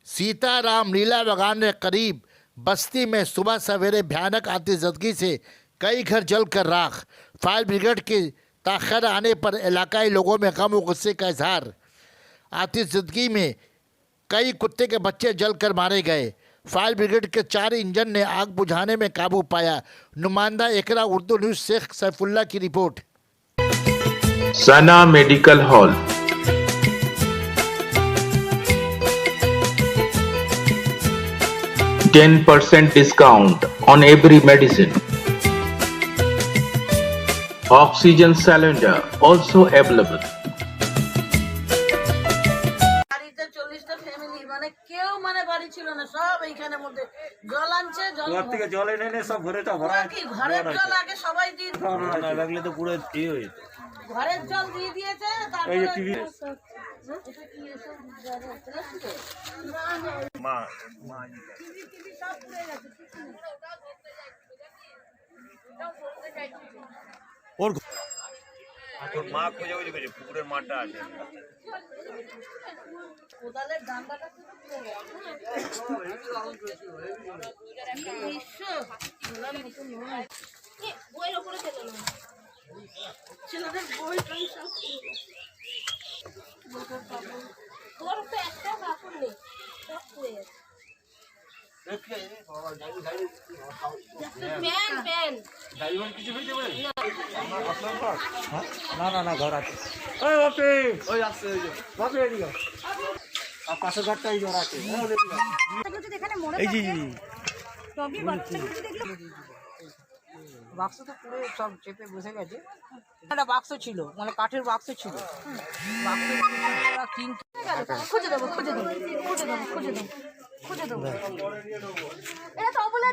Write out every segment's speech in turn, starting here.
सीताराम लीला बागान के करीब बस्ती में सुबह सवेरे भयानक आतिशबाजी से कई घर जलकर राख। फायर ब्रिगेड के ताखिर आने पर इलाकाई लोगों में गम और गुस्से का इजहार। आतिशबाजी में कई कुत्ते के बच्चे जलकर मारे गए। फायर ब्रिगेड के 4 इंजन ने आग बुझाने में काबू पाया। नुमाइंदा एकरा उर्दू न्यूज़ शेख सैफुल्ला की report. Sana medical hall, %10 discount on every medicine. Oxygen cylinder also available. বাড়িতে 40টা ফ্যামিলি মানে কেউ মানে বাড়ি ছিল না, সব এইখানের মধ্যে জল আনছে। জল থেকে জল এনে সব ভরেটা ভরা কি ঘরের জল আগে সবাই দিয়ে না লাগলে তো পুরো এই হয়ে যেত। ঘরের জল দিয়ে দিয়েছে। তারপরে এই যে টিভি মা মা টিভি সব পুড়ে গেছে। ওর তোর মা খুঁজে খুঁজে গেছে পুকুরের মাঠটা আছে। কোদালের ডান্ডাটা পুড়ে গেছে। বইয়ের উপরে ছেলেদের বই টই সব তোর তো একটা কাপড় নেই, সব পুড়ে গেছে। না ঘর আছে। ওই বাপে ওই আসছে ওই যে বাপে এদিকে আর পাশের ঘরটা এই ঘর আছে। এই জি বাক্স তো পুরো সব চেপে বসে গেছে। একটা বাক্স ছিল, মানে কাঠের বাক্স ছিল। খুঁজে দেবো খুঁজে দেবো খুঁজে দেবো খুঁজে দেবো খুঁজে দেবো এটা তো বলে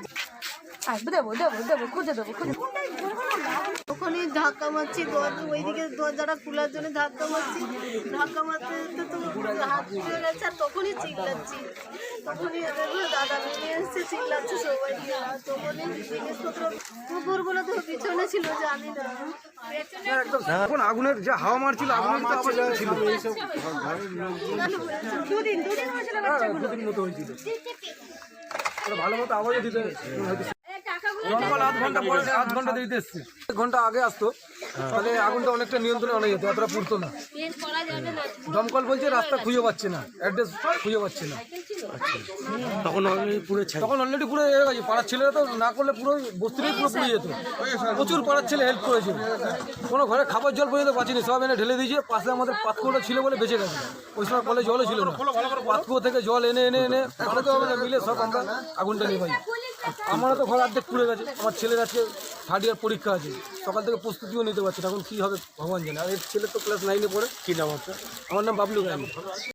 দেবো দেবো দেবো খুঁজে দেবো খুঁজে তখনই ধাক্কা মারছি, ওইদিকে দরজাটা খোলার জন্য ধাক্কা মারছি। ধাক্কা মারতে তো হাত ছুটে গেছে, আর তখনই চিল্লাচ্ছি। তখনই দাদা বেরিয়ে এসছে, চিল্লাচ্ছে সবাই। তখনই জিনিসপত্র কুকুরগুলো তো পিছনে ছিল, জানি না। এখন আগুনের যে হাওয়া মারছিল, আগুনের তো আবার ছিল দুদিন হয়েছিল দুদিন মতো হয়েছিল। ভালো মতো আওয়াজও দিতে আধ ঘন্টা দেরিতে এসছে। 1 ঘন্টা আগে আসতো তাহলে আগুনটা অনেকটা নিয়ন্ত্রণে অনেক যেত, এতটা পুড়তো না। দমকল বলছে রাস্তা খুঁজে পাচ্ছে না, অ্যাড্রেস খুঁজে পাচ্ছে না। তখন অলরেডি পুড়ে গেছে। পাড়ার ছেলেরা তো না করলে পুরো বস্তিটাই পুরো পুড়ে যেত। প্রচুর পাড়ার ছেলে হেল্প করেছে, কোনো ঘরে খাবার জল পর্যন্ত বাঁচেনি, সব এনে ঢেলে দিয়েছে। পাশে আমাদের পাতকুয়োটা ছিল বলে বেঁচে গেছে। ওই সময় কলে জলও ছিল না, পাতকুয়ো থেকে জল এনে মিলে সব আমরা আগুনটা নিভাই। আমারও তো ঘর অর্ধেক পুড়ে গেছে। আমার ছেলের আজকে 3rd ইয়ার পরীক্ষা আছে, সকাল থেকে প্রস্তুতিও নিতে পারছে না। এখন কী হবে ভগবান জানে। আর এর ছেলে তো ক্লাস 9-এ পড়ে। কী নাম আপনার? আমার নাম বাবলু গান্ধী।